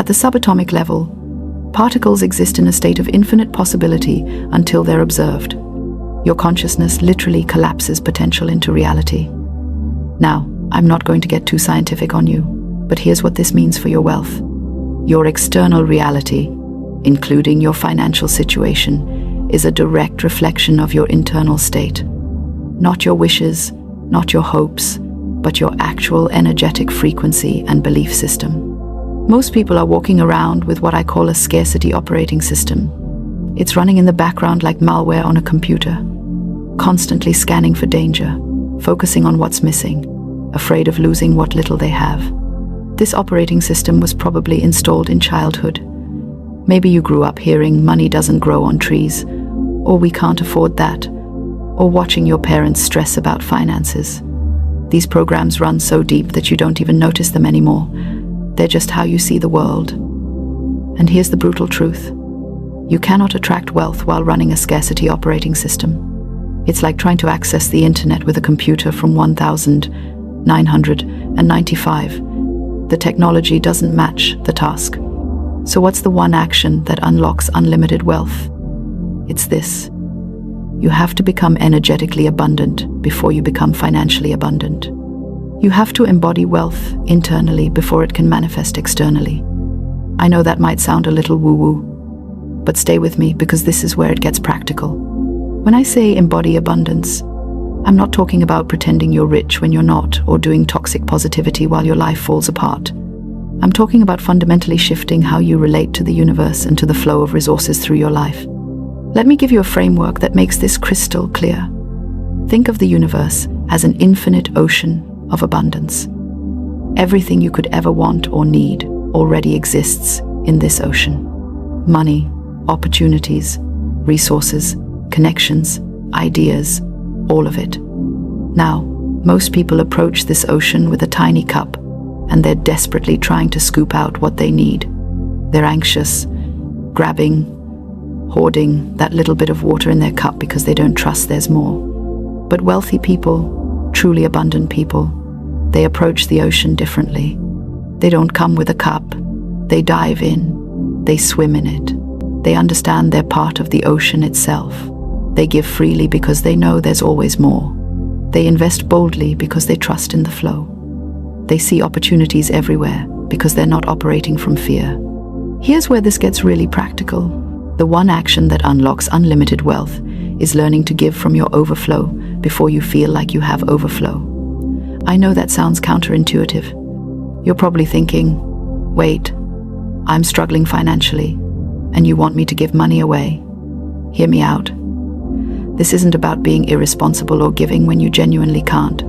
At the subatomic level, particles exist in a state of infinite possibility until they're observed. Your consciousness literally collapses potential into reality. Now, I'm not going to get too scientific on you, but here's what this means for your wealth. Your external reality, including your financial situation, is a direct reflection of your internal state. Not your wishes, not your hopes, but your actual energetic frequency and belief system. Most people are walking around with what I call a scarcity operating system. It's running in the background like malware on a computer, constantly scanning for danger, focusing on what's missing, afraid of losing what little they have. This operating system was probably installed in childhood. Maybe you grew up hearing money doesn't grow on trees, or we can't afford that, or watching your parents stress about finances. These programs run so deep that you don't even notice them anymore. They're just how you see the world. And here's the brutal truth. You cannot attract wealth while running a scarcity operating system. It's like trying to access the internet with a computer from 1995. The technology doesn't match the task. So what's the one action that unlocks unlimited wealth? It's this. You have to become energetically abundant before you become financially abundant. You have to embody wealth internally before it can manifest externally. I know that might sound a little woo-woo, but stay with me because this is where it gets practical. When I say embody abundance, I'm not talking about pretending you're rich when you're not, or doing toxic positivity while your life falls apart. I'm talking about fundamentally shifting how you relate to the universe and to the flow of resources through your life. Let me give you a framework that makes this crystal clear. Think of the universe as an infinite ocean of abundance. Everything you could ever want or need already exists in this ocean. Money, opportunities, resources, connections, ideas, all of it. Now, most people approach this ocean with a tiny cup, and they're desperately trying to scoop out what they need. They're anxious, grabbing, hoarding that little bit of water in their cup because they don't trust there's more. But wealthy people, truly abundant people, they approach the ocean differently. They don't come with a cup. They dive in. They swim in it. They understand they're part of the ocean itself. They give freely because they know there's always more. They invest boldly because they trust in the flow. They see opportunities everywhere because they're not operating from fear. Here's where this gets really practical. The one action that unlocks unlimited wealth is learning to give from your overflow before you feel like you have overflow. I know that sounds counterintuitive. You're probably thinking, wait, I'm struggling financially, and you want me to give money away? Hear me out. This isn't about being irresponsible or giving when you genuinely can't.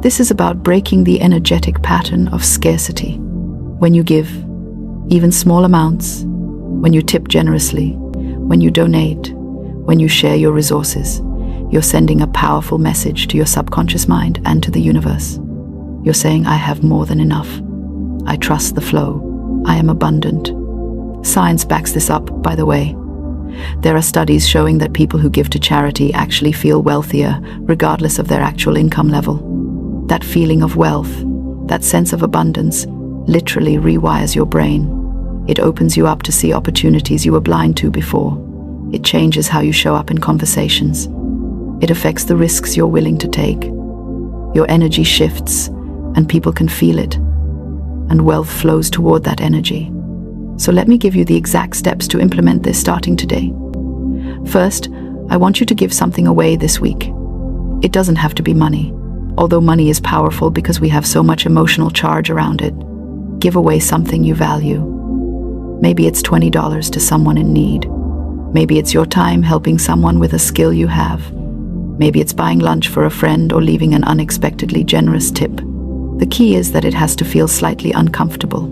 This is about breaking the energetic pattern of scarcity. When you give, even small amounts, when you tip generously, when you donate, when you share your resources, you're sending a powerful message to your subconscious mind and to the universe. You're saying, I have more than enough. I trust the flow. I am abundant. Science backs this up, by the way. There are studies showing that people who give to charity actually feel wealthier, regardless of their actual income level. That feeling of wealth, that sense of abundance, literally rewires your brain. It opens you up to see opportunities you were blind to before. It changes how you show up in conversations. It affects the risks you're willing to take. Your energy shifts, and people can feel it. And wealth flows toward that energy. So let me give you the exact steps to implement this starting today. First, I want you to give something away this week. It doesn't have to be money, although money is powerful because we have so much emotional charge around it. Give away something you value. Maybe it's $20 to someone in need. Maybe it's your time helping someone with a skill you have. Maybe it's buying lunch for a friend or leaving an unexpectedly generous tip. The key is that it has to feel slightly uncomfortable.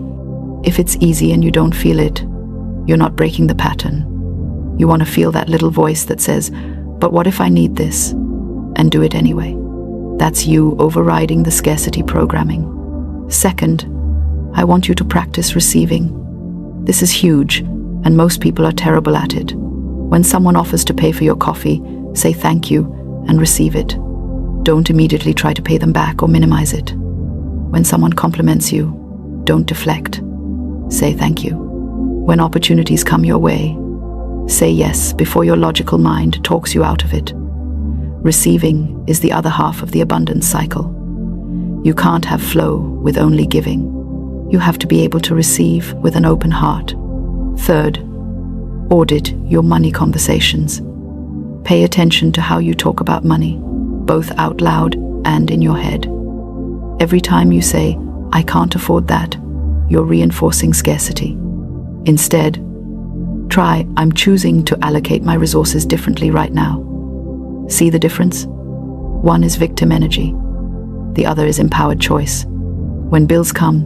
If it's easy and you don't feel it, you're not breaking the pattern. You want to feel that little voice that says, but what if I need this? And do it anyway. That's you overriding the scarcity programming. Second, I want you to practice receiving. This is huge, and most people are terrible at it. When someone offers to pay for your coffee, say thank you and receive it. Don't immediately try to pay them back or minimize it. When someone compliments you, don't deflect. say thank you. When opportunities come your way, say yes before your logical mind talks you out of it. Receiving is the other half of the abundance cycle. You can't have flow with only giving. You have to be able to receive with an open heart. Third, audit your money conversations. Pay attention to how you talk about money, both out loud and in your head. Every time you say, "I can't afford that," you're reinforcing scarcity. Instead, try, "I'm choosing to allocate my resources differently right now." See the difference? One is victim energy. The other is empowered choice. When bills come,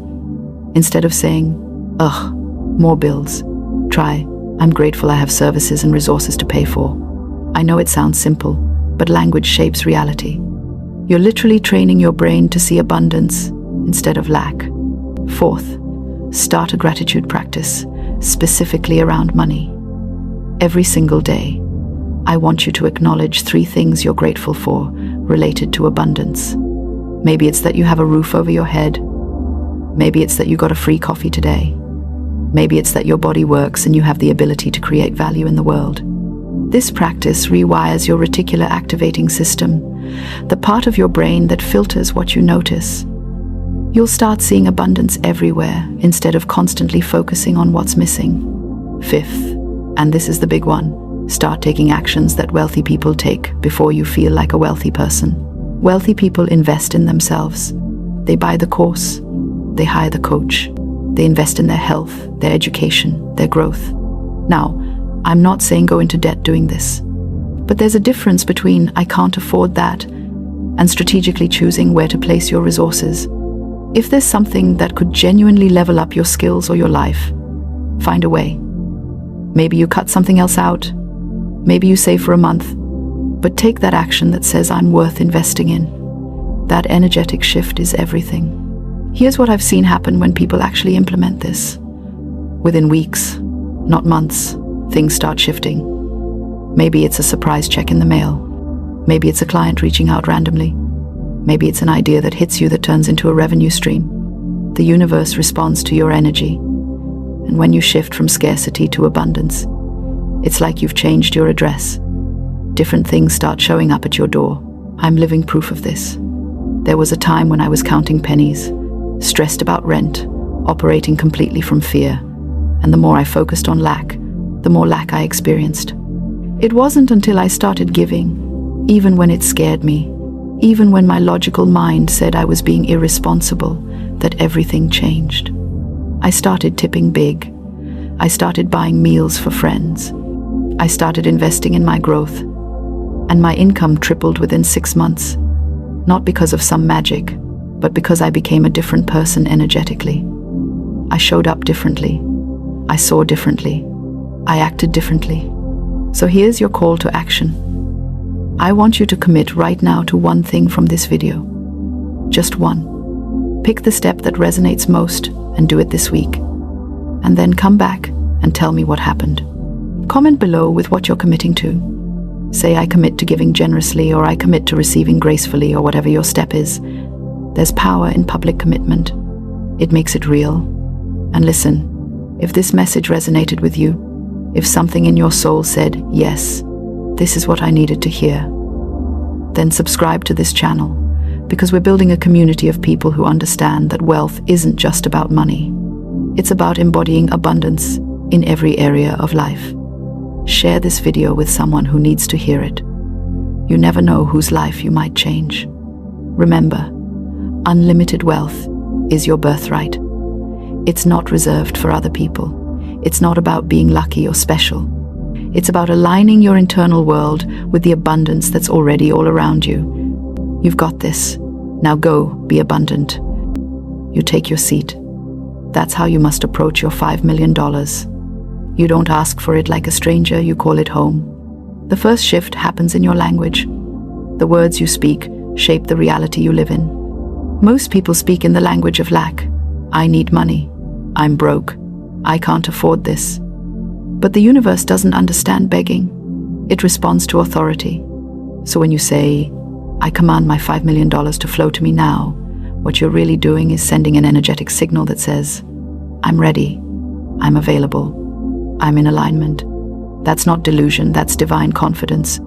instead of saying, "Ugh, more bills," try, "I'm grateful I have services and resources to pay for." I know it sounds simple, but language shapes reality. You're literally training your brain to see abundance instead of lack. Fourth, start a gratitude practice, specifically around money. Every single day, I want you to acknowledge 3 things you're grateful for related to abundance. Maybe it's that you have a roof over your head. Maybe it's that you got a free coffee today. Maybe it's that your body works and you have the ability to create value in the world. This practice rewires your reticular activating system, the part of your brain that filters what you notice. You'll start seeing abundance everywhere instead of constantly focusing on what's missing. Fifth, and this is the big one, start taking actions that wealthy people take before you feel like a wealthy person. Wealthy people invest in themselves. They buy the course. They hire the coach. They invest in their health, their education, their growth. Now, I'm not saying go into debt doing this, but there's a difference between "I can't afford that" and strategically choosing where to place your resources. If there's something that could genuinely level up your skills or your life, find a way. Maybe you cut something else out. Maybe you save for a month. But take that action that says, "I'm worth investing in." That energetic shift is everything. Here's what I've seen happen when people actually implement this. Within weeks, not months, things start shifting. Maybe it's a surprise check in the mail. Maybe it's a client reaching out randomly. Maybe it's an idea that hits you that turns into a revenue stream. The universe responds to your energy. And when you shift from scarcity to abundance, it's like you've changed your address. Different things start showing up at your door. I'm living proof of this. There was a time when I was counting pennies, stressed about rent, operating completely from fear. And the more I focused on lack, the more lack I experienced. It wasn't until I started giving, even when it scared me, even when my logical mind said I was being irresponsible, that everything changed. I started tipping big. I started buying meals for friends. I started investing in my growth. And my income tripled within 6 months. Not because of some magic, but because I became a different person energetically. I showed up differently. I saw differently. I acted differently. So here's your call to action. I want you to commit right now to one thing from this video. Just one. Pick the step that resonates most and do it this week. And then come back and tell me what happened. Comment below with what you're committing to. Say, "I commit to giving generously," or "I commit to receiving gracefully," or whatever your step is. There's power in public commitment. It makes it real. And listen, if this message resonated with you, if something in your soul said, "Yes, this is what I needed to hear," then subscribe to this channel, because we're building a community of people who understand that wealth isn't just about money. It's about embodying abundance in every area of life. Share this video with someone who needs to hear it. You never know whose life you might change. Remember, unlimited wealth is your birthright. It's not reserved for other people. It's not about being lucky or special. It's about aligning your internal world with the abundance that's already all around you. You've got this. Now go, be abundant. You take your seat. That's how you must approach your $5 million. You don't ask for it like a stranger, you call it home. The first shift happens in your language. The words you speak shape the reality you live in. Most people speak in the language of lack. I need money. I'm broke. I can't afford this. But the universe doesn't understand begging. It responds to authority. So when you say, "I command my $5 million to flow to me now," what you're really doing is sending an energetic signal that says, "I'm ready. I'm available. I'm in alignment. That's not delusion, that's divine confidence.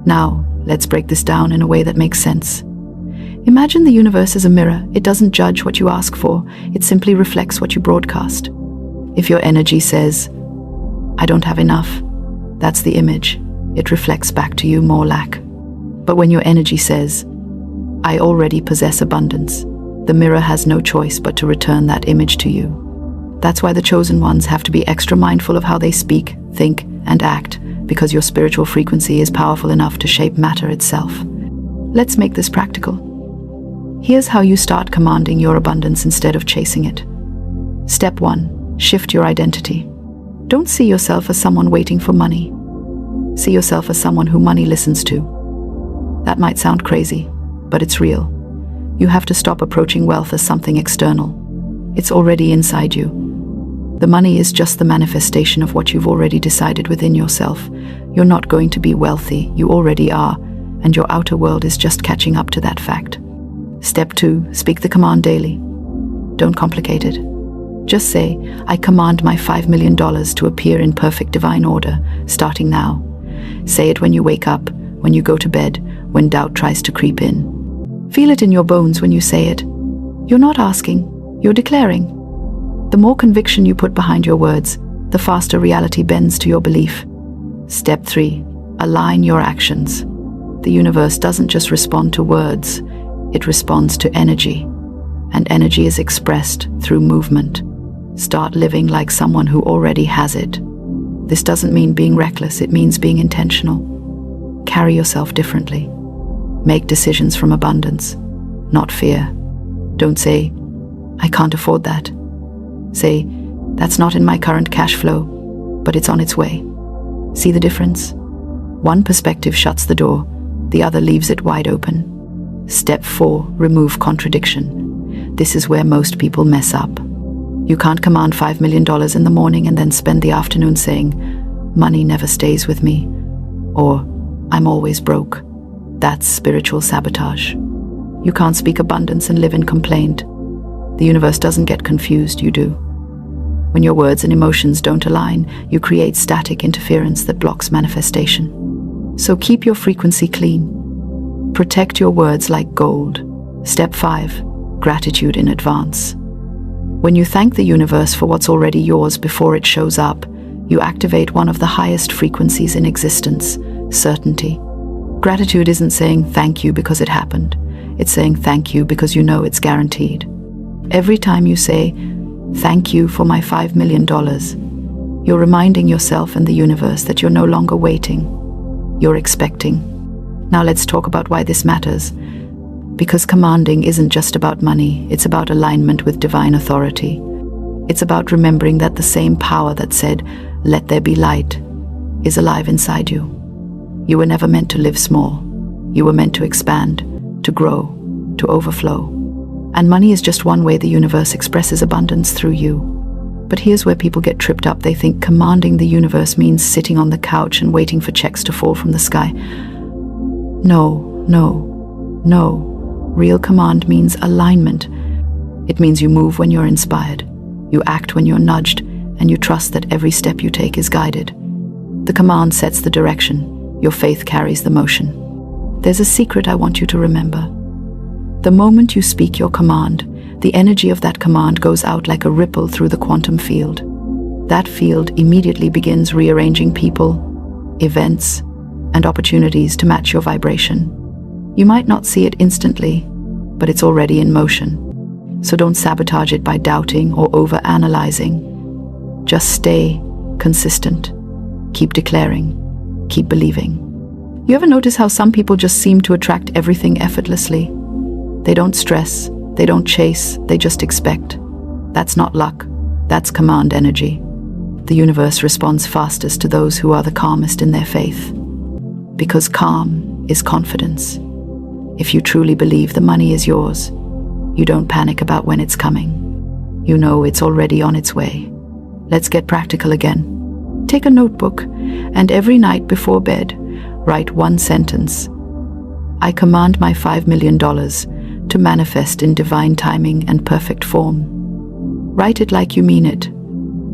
Now, let's break this down in a way that makes sense. Imagine the universe as a mirror. It doesn't judge what you ask for, it simply reflects what you broadcast. If your energy says, I don't have enough, that's the image. It reflects back to you more lack. But when your energy says, I already possess abundance, the mirror has no choice but to return that image to you. That's why the chosen ones have to be extra mindful of how they speak, think, and act, because your spiritual frequency is powerful enough to shape matter itself. Let's make this practical. Here's how you start commanding your abundance instead of chasing it. Step 1. Shift your identity. Don't see yourself as someone waiting for money. See yourself as someone who money listens to. That might sound crazy, but it's real. You have to stop approaching wealth as something external. It's already inside you. The money is just the manifestation of what you've already decided within yourself. You're not going to be wealthy, you already are, and your outer world is just catching up to that fact. Step 2. Speak the command daily. Don't complicate it. Just say, I command my $5 million to appear in perfect divine order, starting now. Say it when you wake up, when you go to bed, when doubt tries to creep in. Feel it in your bones when you say it. You're not asking, you're declaring. The more conviction you put behind your words, the faster reality bends to your belief. Step 3. Align your actions. The universe doesn't just respond to words, it responds to energy. And energy is expressed through movement. Start living like someone who already has it. This doesn't mean being reckless, it means being intentional. Carry yourself differently. Make decisions from abundance, not fear. Don't say, I can't afford that. Say, that's not in my current cash flow, but it's on its way. See the difference? One perspective shuts the door, the other leaves it wide open. Step 4. Remove contradiction. This is where most people mess up. You can't command $5 million in the morning and then spend the afternoon saying, money never stays with me, or I'm always broke. That's spiritual sabotage. You can't speak abundance and live in complaint. The universe doesn't get confused, you do. When your words and emotions don't align, you create static interference that blocks manifestation. So keep your frequency clean. Protect your words like gold. Step 5. Gratitude in advance. When you thank the universe for what's already yours before it shows up, you activate one of the highest frequencies in existence, certainty. Gratitude isn't saying thank you because it happened. It's saying thank you because you know it's guaranteed. Every time you say, thank you for my $5 million, you're reminding yourself and the universe that you're no longer waiting, you're expecting. Now let's talk about why this matters. Because commanding isn't just about money, it's about alignment with divine authority. It's about remembering that the same power that said, let there be light, is alive inside you. You were never meant to live small. You were meant to expand, to grow, to overflow. And money is just one way the universe expresses abundance through you. But here's where people get tripped up. They think commanding the universe means sitting on the couch and waiting for checks to fall from the sky. No. Real command means alignment. It means you move when you're inspired, you act when you're nudged, and you trust that every step you take is guided. The command sets the direction, your faith carries the motion. There's a secret I want you to remember. The moment you speak your command, the energy of that command goes out like a ripple through the quantum field. That field immediately begins rearranging people, events, and opportunities to match your vibration. You might not see it instantly, but it's already in motion. So don't sabotage it by doubting or over-analyzing. Just stay consistent. Keep declaring. Keep believing. You ever notice how some people just seem to attract everything effortlessly? They don't stress, they don't chase, they just expect. That's not luck, that's command energy. The universe responds fastest to those who are the calmest in their faith. Because calm is confidence. If you truly believe the money is yours, you don't panic about when it's coming. You know it's already on its way. Let's get practical again. Take a notebook, and every night before bed, write one sentence. I command my $5 million to manifest in divine timing and perfect form. Write it like you mean it.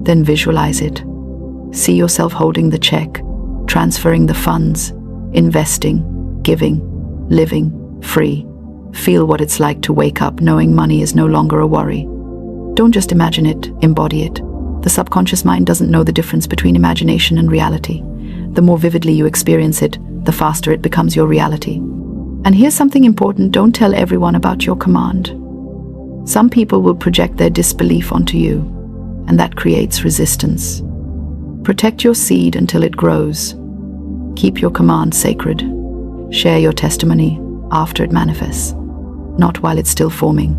Then visualize it. See yourself holding the check, transferring the funds, investing, giving, living, free. Feel what it's like to wake up knowing money is no longer a worry. Don't just imagine it, embody it. The subconscious mind doesn't know the difference between imagination and reality. The more vividly you experience it, the faster it becomes your reality. And here's something important: don't tell everyone about your command. Some people will project their disbelief onto you, and that creates resistance. Protect your seed until it grows. Keep your command sacred. Share your testimony after it manifests, not while it's still forming.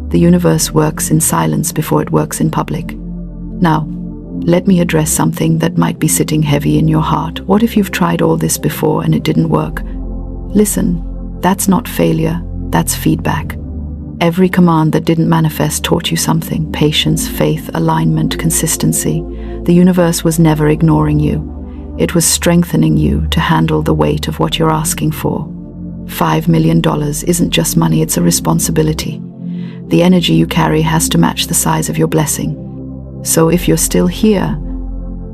The universe works in silence before it works in public. Now, let me address something that might be sitting heavy in your heart. What if you've tried all this before and it didn't work? Listen, that's not failure, that's feedback. Every command that didn't manifest taught you something: patience, faith, alignment, consistency. The universe was never ignoring you. It was strengthening you to handle the weight of what you're asking for. $5 million isn't just money, it's a responsibility. The energy you carry has to match the size of your blessing. So if you're still here,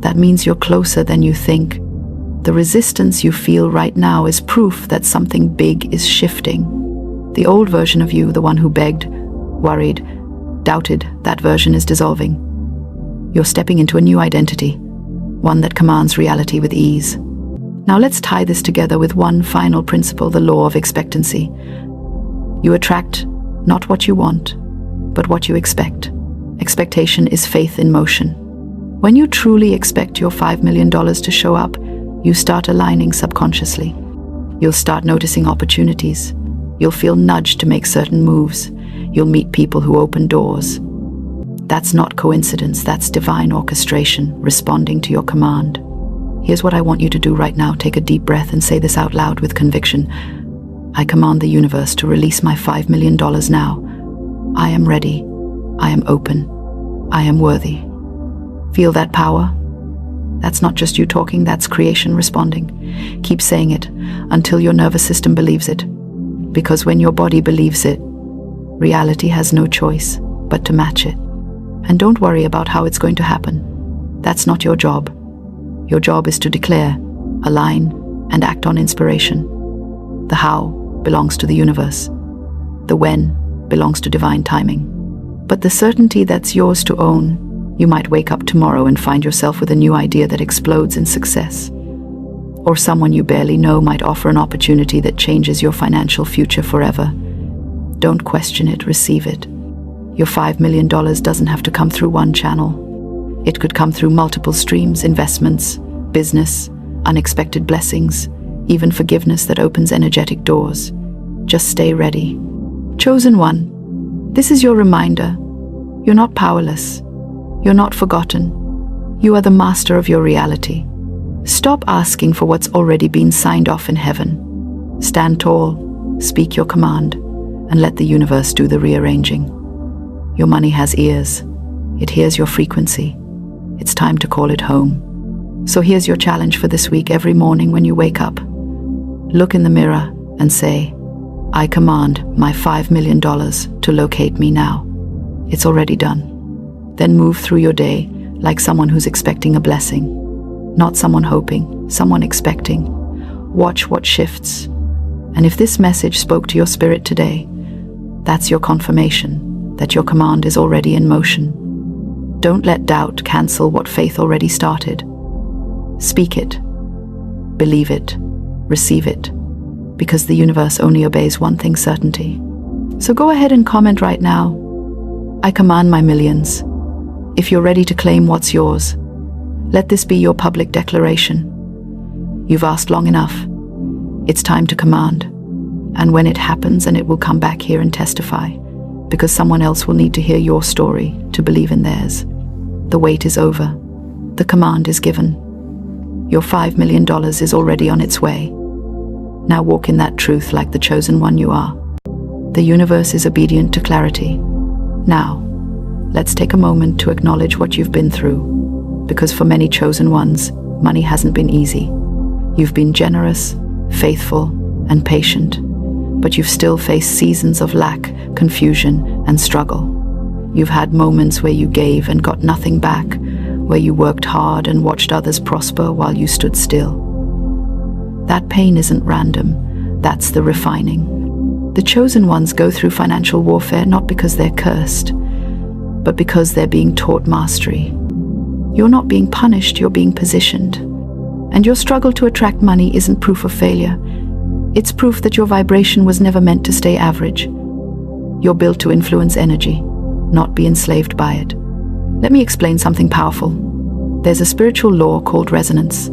that means you're closer than you think. The resistance you feel right now is proof that something big is shifting. The old version of you, the one who begged, worried, doubted, that version is dissolving. You're stepping into a new identity, one that commands reality with ease. Now let's tie this together with one final principle: the law of expectancy. You attract not what you want, but what you expect. Expectation is faith in motion. When you truly expect your $5 million to show up, you start aligning subconsciously. You'll start noticing opportunities. You'll feel nudged to make certain moves. You'll meet people who open doors. That's not coincidence, that's divine orchestration responding to your command. Here's what I want you to do right now. Take a deep breath and say this out loud with conviction. I command the universe to release my $5 million now. I am ready. I am open. I am worthy. Feel that power? That's not just you talking, that's creation responding. Keep saying it until your nervous system believes it. Because when your body believes it, reality has no choice but to match it. And don't worry about how it's going to happen. That's not your job. Your job is to declare, align, and act on inspiration. The how belongs to the universe. The when belongs to divine timing. But the certainty that's yours to own, you might wake up tomorrow and find yourself with a new idea that explodes in success. Or someone you barely know might offer an opportunity that changes your financial future forever. Don't question it, receive it. Your $5 million doesn't have to come through one channel. It could come through multiple streams: investments, business, unexpected blessings, even forgiveness that opens energetic doors. Just stay ready. Chosen one, this is your reminder. You're not powerless. You're not forgotten. You are the master of your reality. Stop asking for what's already been signed off in heaven. Stand tall, speak your command, and let the universe do the rearranging. Your money has ears. It hears your frequency. It's time to call it home. So here's your challenge for this week. Every morning when you wake up, look in the mirror and say, I command my $5 million to locate me now. It's already done. Then move through your day like someone who's expecting a blessing. Not someone hoping, someone expecting. Watch what shifts. And if this message spoke to your spirit today, that's your confirmation that your command is already in motion. Don't let doubt cancel what faith already started. Speak it, believe it, receive it, because the universe only obeys one thing: certainty. So go ahead and comment right now. I command my millions. If you're ready to claim what's yours, let this be your public declaration. You've asked long enough. It's time to command. And when it happens, and it will come back here and testify, because someone else will need to hear your story to believe in theirs. The wait is over. The command is given. Your $5 million is already on its way. Now walk in that truth like the chosen one you are. The universe is obedient to clarity. Now, let's take a moment to acknowledge what you've been through. Because for many chosen ones, money hasn't been easy. You've been generous, faithful, and patient, but you've still faced seasons of lack, confusion, and struggle. You've had moments where you gave and got nothing back, where you worked hard and watched others prosper while you stood still. That pain isn't random, that's the refining. The chosen ones go through financial warfare not because they're cursed, but because they're being taught mastery. You're not being punished, you're being positioned. And your struggle to attract money isn't proof of failure. It's proof that your vibration was never meant to stay average. You're built to influence energy, not be enslaved by it. Let me explain something powerful. There's a spiritual law called resonance.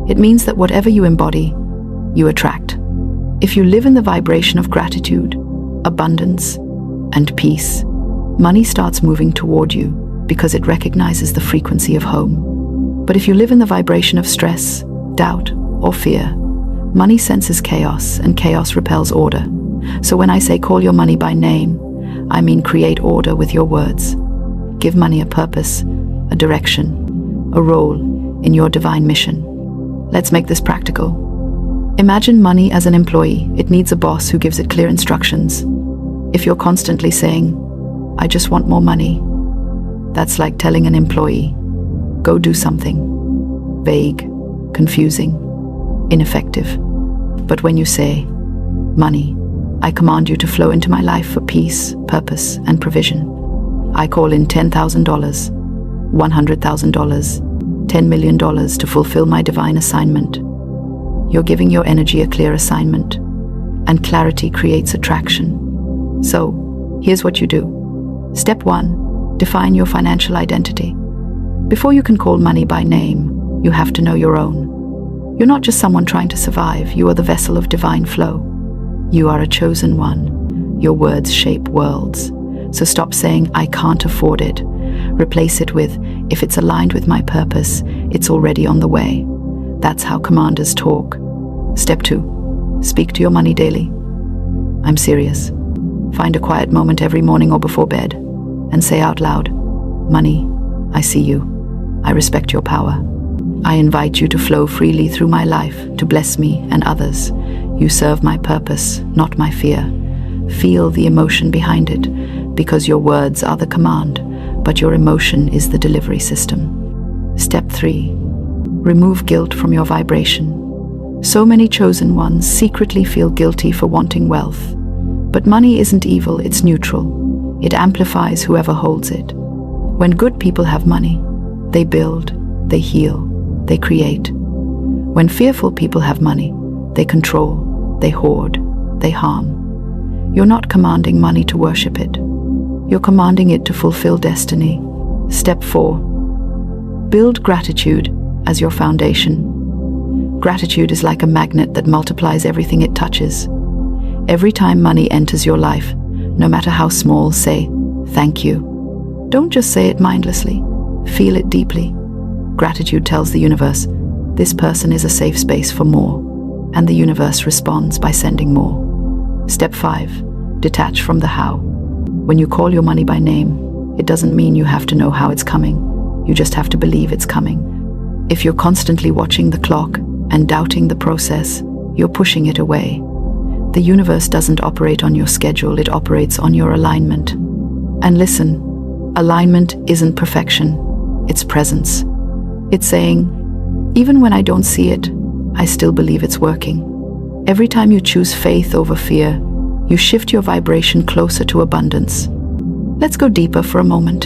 It means that whatever you embody, you attract. If you live in the vibration of gratitude, abundance, and peace, money starts moving toward you because it recognizes the frequency of home. But if you live in the vibration of stress, doubt, or fear, money senses chaos, and chaos repels order. So when I say call your money by name, I mean create order with your words. Give money a purpose, a direction, a role in your divine mission. Let's make this practical. Imagine money as an employee. It needs a boss who gives it clear instructions. If you're constantly saying, I just want more money, that's like telling an employee, go do something. Vague, confusing, ineffective. But when you say, money, I command you to flow into my life for peace, purpose, and provision. I call in $10,000, $100,000, $10 million to fulfill my divine assignment. You're giving your energy a clear assignment, and clarity creates attraction. So, here's what you do. Step 1, define your financial identity. Before you can call money by name, you have to know your own. You're not just someone trying to survive, you are the vessel of divine flow. You are a chosen one. Your words shape worlds. So stop saying, I can't afford it. Replace it with, if it's aligned with my purpose, it's already on the way. That's how commanders talk. Step 2, speak to your money daily. I'm serious. Find a quiet moment every morning or before bed and say out loud, money, I see you. I respect your power. I invite you to flow freely through my life, to bless me and others. You serve my purpose, not my fear. Feel the emotion behind it, because your words are the command, but your emotion is the delivery system. Step 3, remove guilt from your vibration. So many chosen ones secretly feel guilty for wanting wealth. But money isn't evil, it's neutral. It amplifies whoever holds it. When good people have money, they build, they heal, they create. When fearful people have money, they control, they hoard, they harm. You're not commanding money to worship it. You're commanding it to fulfill destiny. Step 4, build gratitude as your foundation. Gratitude is like a magnet that multiplies everything it touches. Every time money enters your life, no matter how small, say, thank you. Don't just say it mindlessly. Feel it deeply. Gratitude tells the universe, this person is a safe space for more, and the universe responds by sending more. Step 5, detach from the how. When you call your money by name, it doesn't mean you have to know how it's coming. You just have to believe it's coming. If you're constantly watching the clock and doubting the process, you're pushing it away. The universe doesn't operate on your schedule, it operates on your alignment. And listen, alignment isn't perfection, it's presence. It's saying, even when I don't see it, I still believe it's working. Every time you choose faith over fear, you shift your vibration closer to abundance. Let's go deeper for a moment.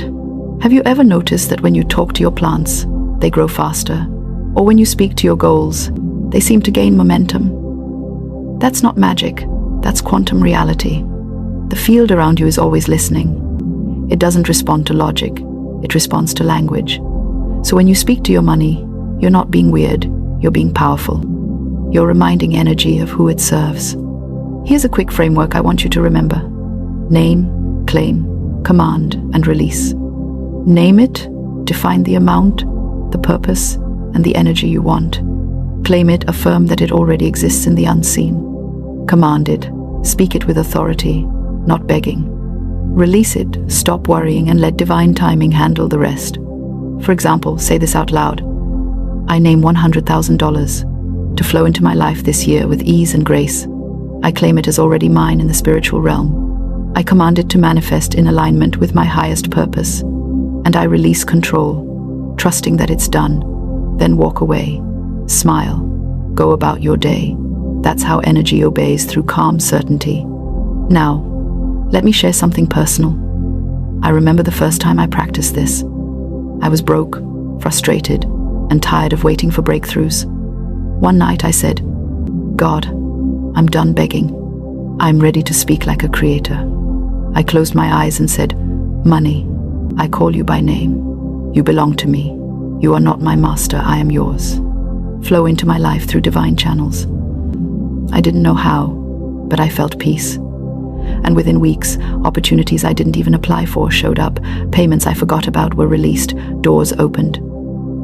Have you ever noticed that when you talk to your plants, they grow faster? Or when you speak to your goals, they seem to gain momentum? That's not magic, that's quantum reality. The field around you is always listening. It doesn't respond to logic, it responds to language. So when you speak to your money, you're not being weird, you're being powerful. You're reminding energy of who it serves. Here's a quick framework I want you to remember. Name, claim, command, and release. Name it, define the amount, the purpose, and the energy you want. Claim it, affirm that it already exists in the unseen. Command it, speak it with authority, not begging. Release it, stop worrying, and let divine timing handle the rest. For example, say this out loud. I name $100,000 to flow into my life this year with ease and grace. I claim it as already mine in the spiritual realm. I command it to manifest in alignment with my highest purpose, and I release control, trusting that it's done. Then walk away, smile, go about your day. That's how energy obeys, through calm certainty. Now, let me share something personal. I remember the first time I practiced this. I was broke, frustrated, and tired of waiting for breakthroughs. One night I said, "God, I'm done begging. I'm ready to speak like a creator." I closed my eyes and said, "Money, I call you by name. You belong to me. You are not my master, I am yours. Flow into my life through divine channels." I didn't know how, but I felt peace. And within weeks, opportunities I didn't even apply for showed up. Payments I forgot about were released. Doors opened.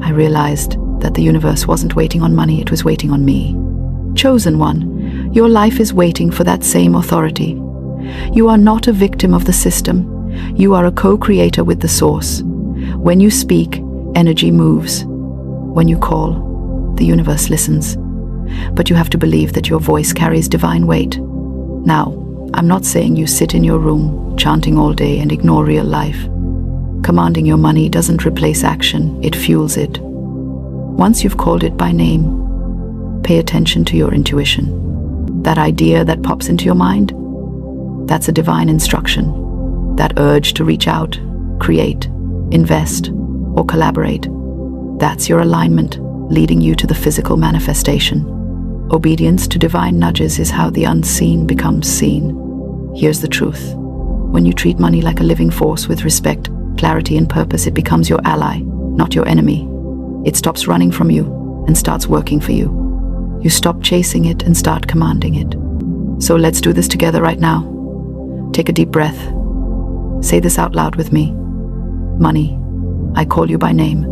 I realized that the universe wasn't waiting on money, it was waiting on me. Chosen one, your life is waiting for that same authority. You are not a victim of the system. You are a co-creator with the source. When you speak, energy moves. When you call, the universe listens. But you have to believe that your voice carries divine weight. Now, I'm not saying you sit in your room, chanting all day and ignore real life. Commanding your money doesn't replace action, it fuels it. Once you've called it by name, pay attention to your intuition. That idea that pops into your mind, that's a divine instruction. That urge to reach out, create, invest, or collaborate, that's your alignment, leading you to the physical manifestation. Obedience to divine nudges is how the unseen becomes seen. Here's the truth. When you treat money like a living force with respect, clarity, and purpose, it becomes your ally, not your enemy. It stops running from you and starts working for you. You stop chasing it and start commanding it. So let's do this together right now. Take a deep breath. Say this out loud with me. Money, I call you by name.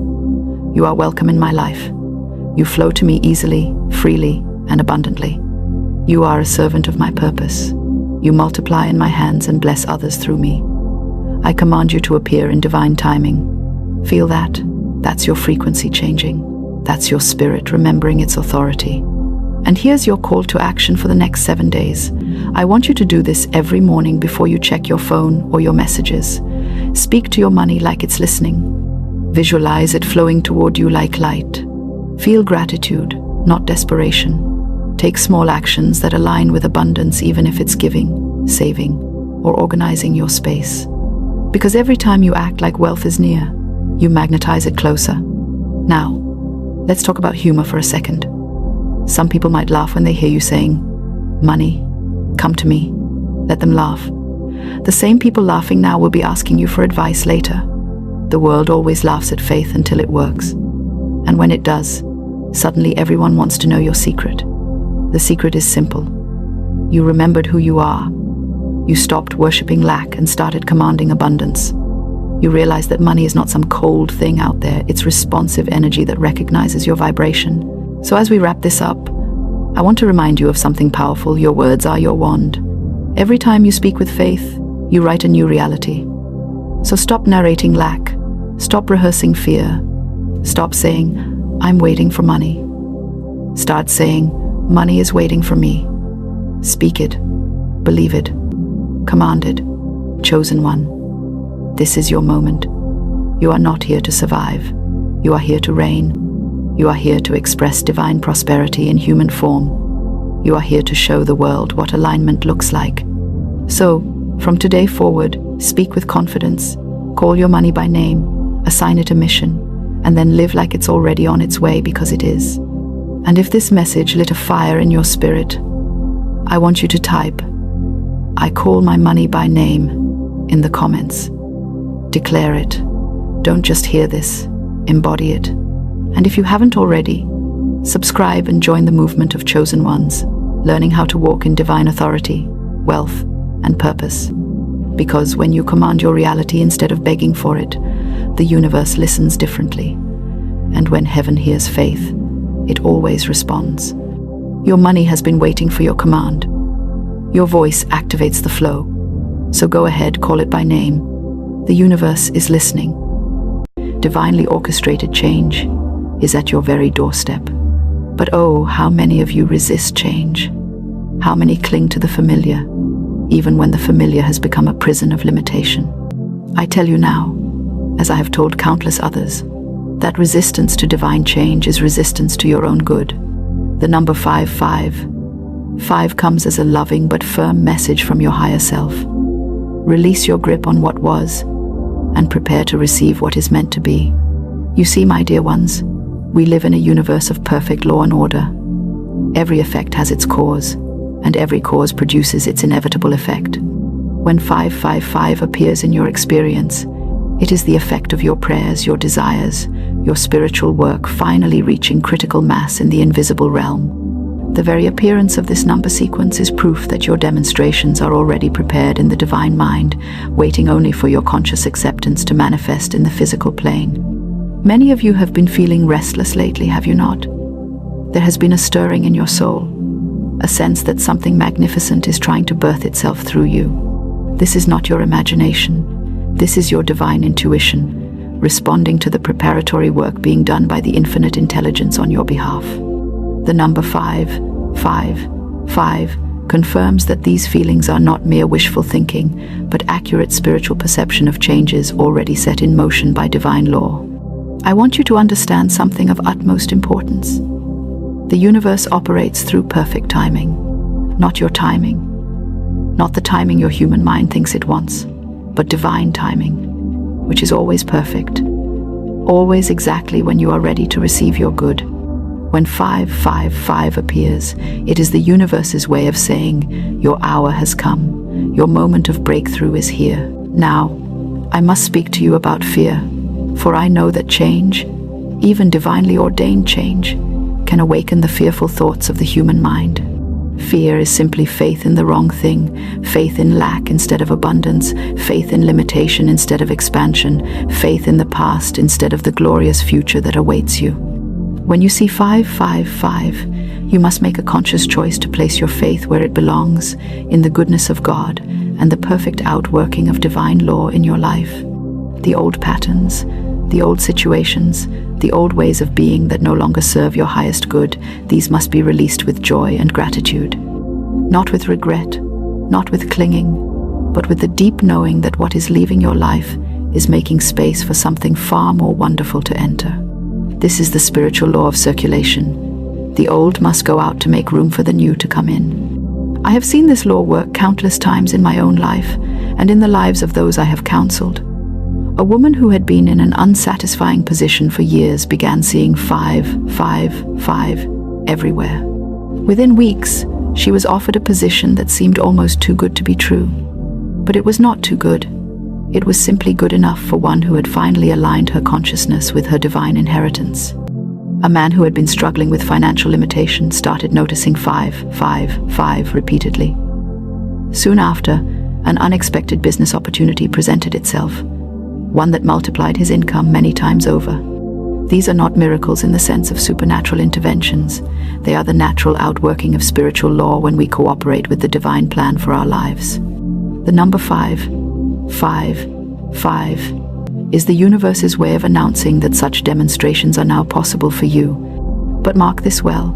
You are welcome in my life. You flow to me easily, freely, and abundantly. You are a servant of my purpose. You multiply in my hands and bless others through me. I command you to appear in divine timing. Feel that? That's your frequency changing. That's your spirit remembering its authority. And here's your call to action for the next 7 days. I want you to do this every morning before you check your phone or your messages. Speak to your money like it's listening. Visualize it flowing toward you like light. Feel gratitude, not desperation. Take small actions that align with abundance, even if it's giving, saving, or organizing your space. Because every time you act like wealth is near, you magnetize it closer. Now, let's talk about humor for a second. Some people might laugh when they hear you saying, "Money, come to me." Let them laugh. The same people laughing now will be asking you for advice later. The world always laughs at faith until it works. And when it does, suddenly everyone wants to know your secret. The secret is simple. You remembered who you are. You stopped worshipping lack and started commanding abundance. You realized that money is not some cold thing out there. It's responsive energy that recognizes your vibration. So as we wrap this up, I want to remind you of something powerful. Your words are your wand. Every time you speak with faith, you write a new reality. So stop narrating lack. Stop rehearsing fear. Stop saying, "I'm waiting for money." Start saying, "Money is waiting for me." Speak it. Believe it. Command it. Chosen one. This is your moment. You are not here to survive. You are here to reign. You are here to express divine prosperity in human form. You are here to show the world what alignment looks like. So, from today forward, speak with confidence. Call your money by name. Assign it a mission. And then live like it's already on its way, because it is. And if this message lit a fire in your spirit, I want you to type, "I call my money by name," in the comments. Declare it. Don't just hear this, embody it. And if you haven't already, subscribe and join the movement of chosen ones, learning how to walk in divine authority, wealth, and purpose. Because when you command your reality instead of begging for it, the universe listens differently. And when heaven hears faith, it always responds. Your money has been waiting for your command. Your voice activates the flow. So go ahead, call it by name. The universe is listening. Divinely orchestrated change is at your very doorstep. But oh, how many of you resist change? How many cling to the familiar? even when the familiar has become a prison of limitation. I tell you now, as I have told countless others, that resistance to divine change is resistance to your own good. The number 5 comes as a loving but firm message from your higher self. Release your grip on what was, and prepare to receive what is meant to be. You see, my dear ones, we live in a universe of perfect law and order. Every effect has its cause, and every cause produces its inevitable effect. When 555 appears in your experience, it is the effect of your prayers, your desires, your spiritual work finally reaching critical mass in the invisible realm. The very appearance of this number sequence is proof that your demonstrations are already prepared in the divine mind, waiting only for your conscious acceptance to manifest in the physical plane. Many of you have been feeling restless lately, have you not? There has been a stirring in your soul, a sense that something magnificent is trying to birth itself through you. This is not your imagination. This is your divine intuition, responding to the preparatory work being done by the infinite intelligence on your behalf. The number 5 confirms that these feelings are not mere wishful thinking, but accurate spiritual perception of changes already set in motion by divine law. I want you to understand something of utmost importance. The universe operates through perfect timing, not your timing, not the timing your human mind thinks it wants, but divine timing, which is always perfect, always exactly when you are ready to receive your good. When 555 appears, it is the universe's way of saying, your hour has come, your moment of breakthrough is here. Now, I must speak to you about fear, for I know that change, even divinely ordained change, can awaken the fearful thoughts of the human mind. Fear is simply faith in the wrong thing, faith in lack instead of abundance, faith in limitation instead of expansion, faith in the past instead of the glorious future that awaits you. When you see 555, you must make a conscious choice to place your faith where it belongs, in the goodness of God and the perfect outworking of divine law in your life. The old patterns, the old situations, the old ways of being that no longer serve your highest good, these must be released with joy and gratitude. Not with regret, not with clinging, but with the deep knowing that what is leaving your life is making space for something far more wonderful to enter. This is the spiritual law of circulation. The old must go out to make room for the new to come in. I have seen this law work countless times in my own life and in the lives of those I have counseled. A woman who had been in an unsatisfying position for years began seeing 555 everywhere. Within weeks, she was offered a position that seemed almost too good to be true. But it was not too good. It was simply good enough for one who had finally aligned her consciousness with her divine inheritance. A man who had been struggling with financial limitation started noticing 555 repeatedly. Soon after, an unexpected business opportunity presented itself, one that multiplied his income many times over. These are not miracles in the sense of supernatural interventions. They are the natural outworking of spiritual law when we cooperate with the divine plan for our lives. The number 555 is the universe's way of announcing that such demonstrations are now possible for you. But mark this well.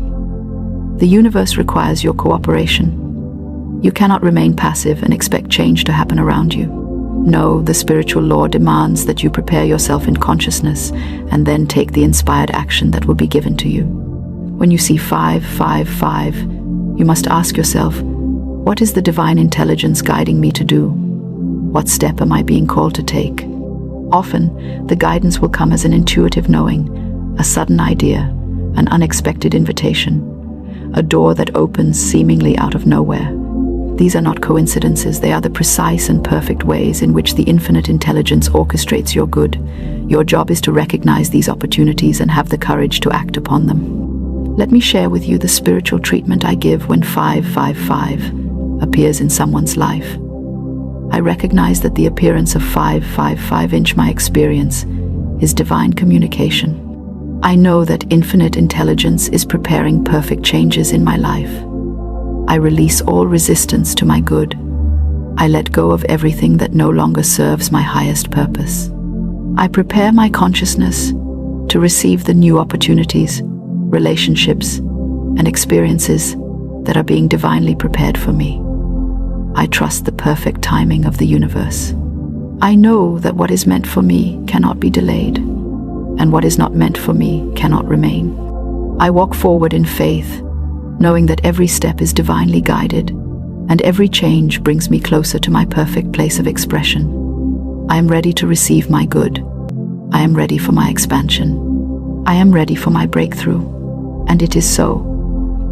The universe requires your cooperation. You cannot remain passive and expect change to happen around you. No, the spiritual law demands that you prepare yourself in consciousness and then take the inspired action that will be given to you. When you see 555, you must ask yourself, what is the divine intelligence guiding me to do? What step am I being called to take? Often, the guidance will come as an intuitive knowing, a sudden idea, an unexpected invitation, a door that opens seemingly out of nowhere. These are not coincidences, they are the precise and perfect ways in which the infinite intelligence orchestrates your good. Your job is to recognize these opportunities and have the courage to act upon them. Let me share with you the spiritual treatment I give when 555 appears in someone's life. I recognize that the appearance of 555 in my experience is divine communication. I know that infinite intelligence is preparing perfect changes in my life. I release all resistance to my good. I let go of everything that no longer serves my highest purpose. I prepare my consciousness to receive the new opportunities, relationships, and experiences that are being divinely prepared for me. I trust the perfect timing of the universe. I know that what is meant for me cannot be delayed, and what is not meant for me cannot remain. I walk forward in faith, knowing that every step is divinely guided, and every change brings me closer to my perfect place of expression. I am ready to receive my good. I am ready for my expansion. I am ready for my breakthrough. And it is so.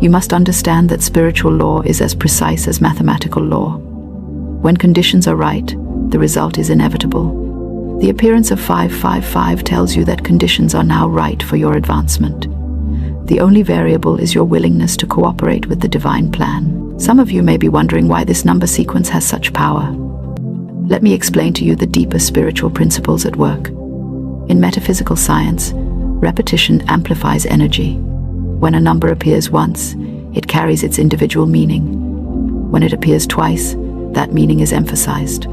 You must understand that spiritual law is as precise as mathematical law. When conditions are right, the result is inevitable. The appearance of 555 tells you that conditions are now right for your advancement. The only variable is your willingness to cooperate with the divine plan. Some of you may be wondering why this number sequence has such power. Let me explain to you the deeper spiritual principles at work. In metaphysical science, repetition amplifies energy. When a number appears once, it carries its individual meaning. When it appears twice, that meaning is emphasized.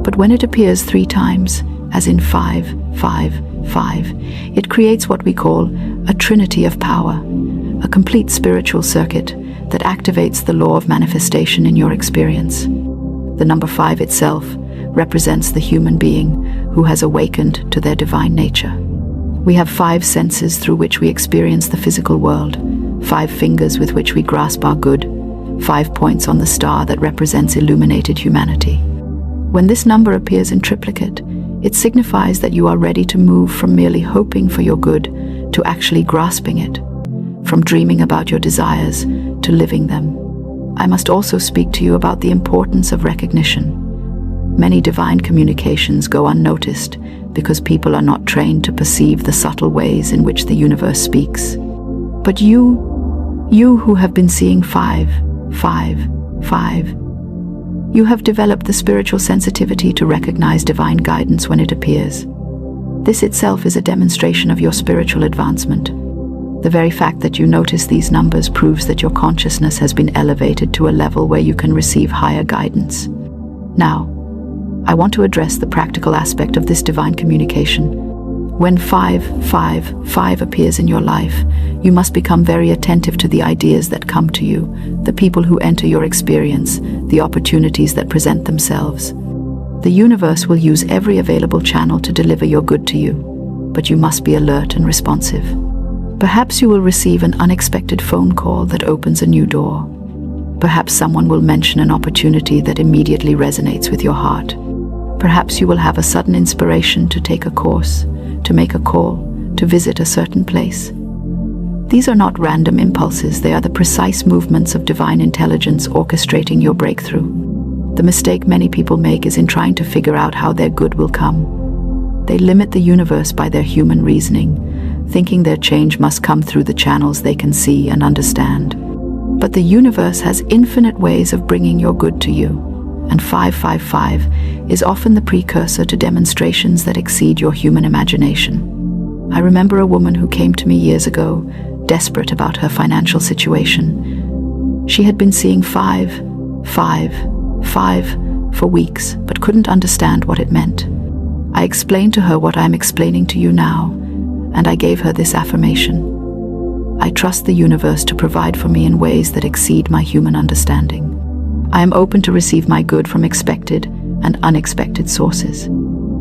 But when it appears 3 times, as in 555, it creates what we call a trinity of power, a complete spiritual circuit that activates the law of manifestation in your experience. The number 5 itself represents the human being who has awakened to their divine nature. We have 5 senses through which we experience the physical world, 5 fingers with which we grasp our good, 5 points on the star that represents illuminated humanity. When this number appears in triplicate, it signifies that you are ready to move from merely hoping for your good to actually grasping it, from dreaming about your desires to living them. I must also speak to you about the importance of recognition. Many divine communications go unnoticed because people are not trained to perceive the subtle ways in which the universe speaks. But you who have been seeing 555, you have developed the spiritual sensitivity to recognize divine guidance when it appears. This itself is a demonstration of your spiritual advancement. The very fact that you notice these numbers proves that your consciousness has been elevated to a level where you can receive higher guidance. Now, I want to address the practical aspect of this divine communication. When 555 appears in your life, you must become very attentive to the ideas that come to you, the people who enter your experience, the opportunities that present themselves. The universe will use every available channel to deliver your good to you, but you must be alert and responsive. Perhaps you will receive an unexpected phone call that opens a new door. Perhaps someone will mention an opportunity that immediately resonates with your heart. Perhaps you will have a sudden inspiration to take a course, to make a call, to visit a certain place. These are not random impulses, they are the precise movements of divine intelligence orchestrating your breakthrough. The mistake many people make is in trying to figure out how their good will come. They limit the universe by their human reasoning, thinking their change must come through the channels they can see and understand. But the universe has infinite ways of bringing your good to you, and 555 is often the precursor to demonstrations that exceed your human imagination. I remember a woman who came to me years ago, desperate about her financial situation. She had been seeing 555 for weeks, but couldn't understand what it meant. I explained to her what I'm explaining to you now, and I gave her this affirmation. I trust the universe to provide for me in ways that exceed my human understanding. I am open to receive my good from expected and unexpected sources.